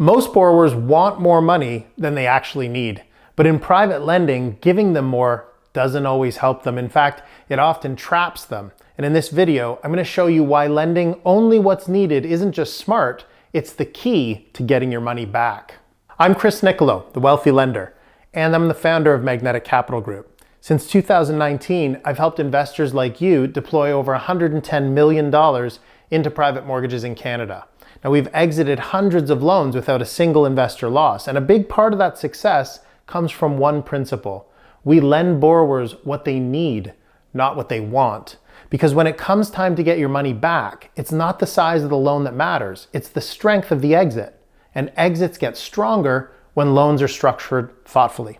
Most borrowers want more money than they actually need, but in private lending, giving them more doesn't always help them. In fact, it often traps them. And in this video, I'm going to show you why lending only what's needed isn't just smart, it's the key to getting your money back. I'm Chris Nichilo, the wealthy lender, and I'm the founder of Magnetic Capital Group. Since 2019, I've helped investors like you deploy over $110 million into private mortgages in Canada. Now, we've exited hundreds of loans without a single investor loss, and a big part of that success comes from one principle. We lend borrowers what they need, not what they want. Because when it comes time to get your money back, it's not the size of the loan that matters, it's the strength of the exit. And exits get stronger when loans are structured thoughtfully.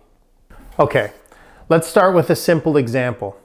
Okay, let's start with a simple example.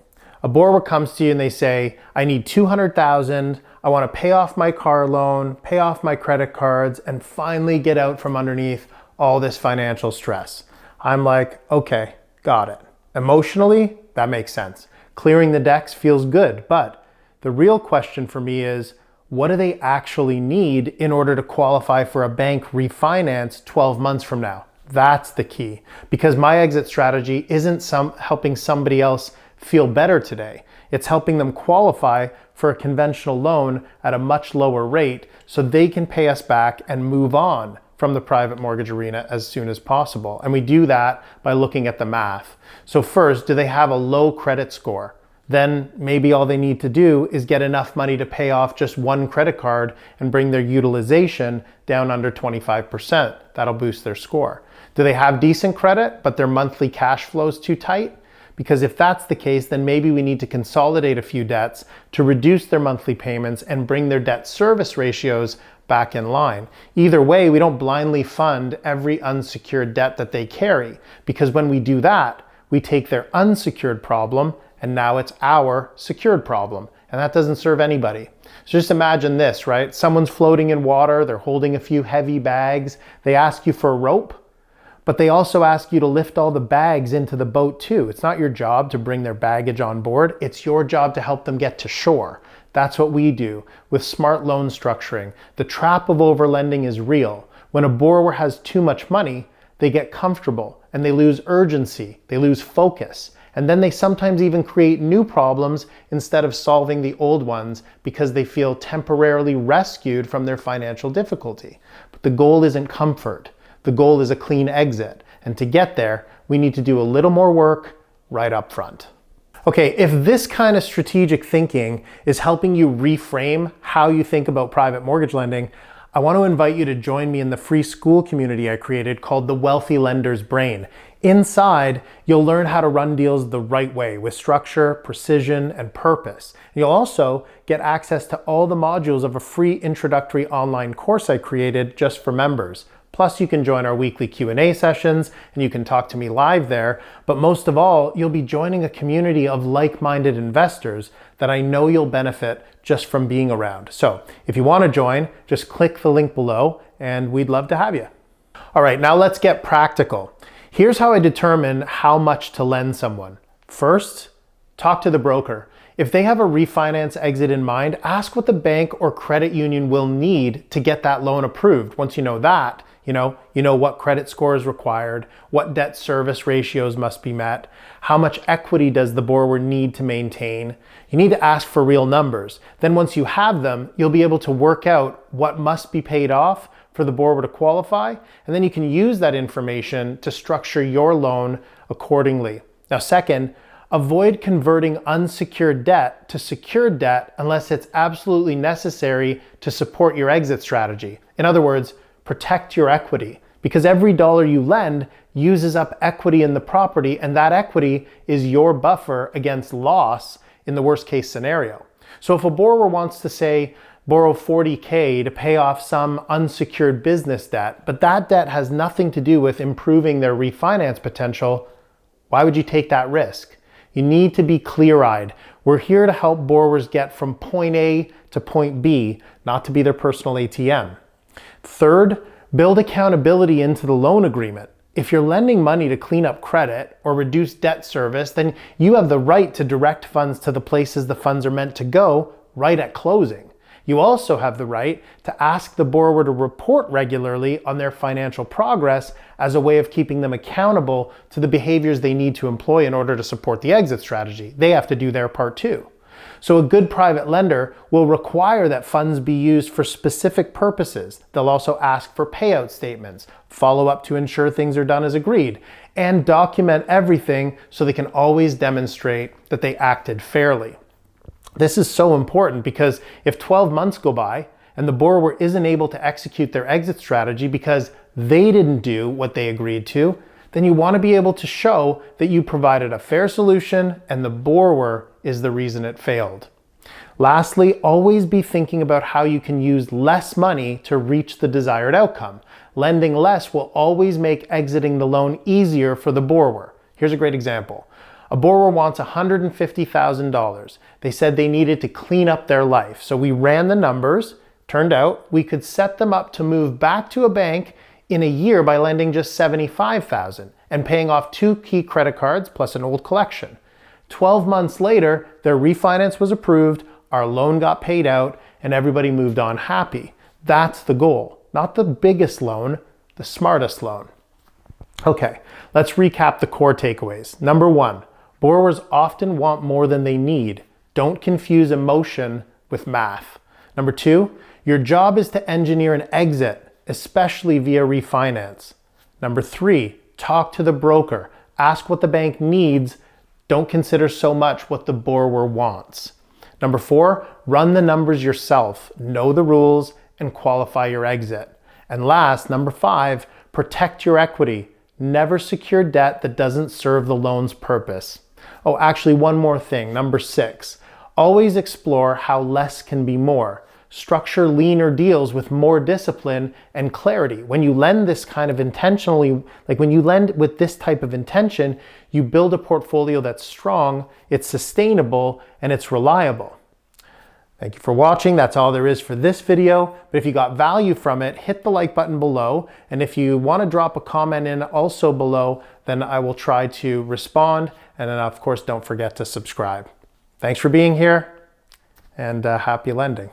A borrower comes to you and they say, I need $200,000, I want to pay off my car loan, pay off my credit cards, and finally get out from underneath all this financial stress. I'm like, okay, got it. Emotionally, that makes sense. Clearing the decks feels good, but the real question for me is, what do they actually need in order to qualify for a bank refinance 12 months from now? That's the key, because my exit strategy isn't helping somebody else feel better today. It's helping them qualify for a conventional loan at a much lower rate so they can pay us back and move on from the private mortgage arena as soon as possible. And we do that by looking at the math. So first, do they have a low credit score? Then maybe all they need to do is get enough money to pay off just one credit card and bring their utilization down under 25%. That'll boost their score. Do they have decent credit, but their monthly cash flow is too tight? Because if that's the case, then maybe we need to consolidate a few debts to reduce their monthly payments and bring their debt service ratios back in line. Either way, we don't blindly fund every unsecured debt that they carry, because when we do that, we take their unsecured problem and now it's our secured problem. And that doesn't serve anybody. So just imagine this, right? Someone's floating in water, they're holding a few heavy bags, they ask you for a rope, but they also ask you to lift all the bags into the boat too. It's not your job to bring their baggage on board, it's your job to help them get to shore. That's what we do with smart loan structuring. The trap of overlending is real. When a borrower has too much money, they get comfortable and they lose urgency, they lose focus. And then they sometimes even create new problems instead of solving the old ones because they feel temporarily rescued from their financial difficulty. But the goal isn't comfort. The goal is a clean exit. And to get there, we need to do a little more work right up front. Okay, if this kind of strategic thinking is helping you reframe how you think about private mortgage lending, I want to invite you to join me in the free school community I created called The Wealthy Lender's Brain. Inside, you'll learn how to run deals the right way with structure, precision, and purpose. You'll also get access to all the modules of a free introductory online course I created just for members. Plus, you can join our weekly Q&A sessions and you can talk to me live there. But most of all, you'll be joining a community of like-minded investors that I know you'll benefit just from being around. So if you want to join, just click the link below and we'd love to have you. All right, now let's get practical. Here's how I determine how much to lend someone. First, talk to the broker. If they have a refinance exit in mind, ask what the bank or credit union will need to get that loan approved. Once you know that, you know what credit score is required, what debt service ratios must be met, how much equity does the borrower need to maintain. You need to ask for real numbers. Then once you have them, you'll be able to work out what must be paid off for the borrower to qualify, and then you can use that information to structure your loan accordingly. Now, second, avoid converting unsecured debt to secured debt unless it's absolutely necessary to support your exit strategy. In other words, protect your equity, because every dollar you lend uses up equity in the property, and that equity is your buffer against loss in the worst case scenario. So if a borrower wants to say, borrow $40K to pay off some unsecured business debt, but that debt has nothing to do with improving their refinance potential, why would you take that risk? You need to be clear-eyed. We're here to help borrowers get from point A to point B, not to be their personal ATM. Third, build accountability into the loan agreement. If you're lending money to clean up credit or reduce debt service, then you have the right to direct funds to the places the funds are meant to go right at closing. You also have the right to ask the borrower to report regularly on their financial progress as a way of keeping them accountable to the behaviors they need to employ in order to support the exit strategy. They have to do their part too. So a good private lender will require that funds be used for specific purposes. They'll also ask for payout statements, follow up to ensure things are done as agreed, and document everything so they can always demonstrate that they acted fairly. This is so important because if 12 months go by and the borrower isn't able to execute their exit strategy because they didn't do what they agreed to, then you want to be able to show that you provided a fair solution and the borrower is the reason it failed. Lastly, always be thinking about how you can use less money to reach the desired outcome. Lending less will always make exiting the loan easier for the borrower. Here's a great example. A borrower wants $150,000. They said they needed to clean up their life. So we ran the numbers. Turned out we could set them up to move back to a bank in a year by lending just $75,000 and paying off 2 key credit cards plus an old collection. 12 months later, their refinance was approved, our loan got paid out, and everybody moved on happy. That's the goal. Not the biggest loan, the smartest loan. Okay, let's recap the core takeaways. Number 1, borrowers often want more than they need. Don't confuse emotion with math. Number 2, your job is to engineer an exit, especially via refinance. Number 3, talk to the broker. Ask what the bank needs. Don't consider so much what the borrower wants. Number 4, run the numbers yourself. Know the rules and qualify your exit. And last, number 5, protect your equity. Never secure debt that doesn't serve the loan's purpose. Oh, actually, one more thing. Number 6, always explore how less can be more. Structure leaner deals with more discipline and clarity. When you lend this kind of intentionally, like when you lend with this type of intention, you build a portfolio that's strong, it's sustainable, and it's reliable. Thank you for watching. That's all there is for this video. But if you got value from it, hit the like button below. And if you want to drop a comment in also below, then I will try to respond. And then of course, don't forget to subscribe. Thanks for being here and happy lending.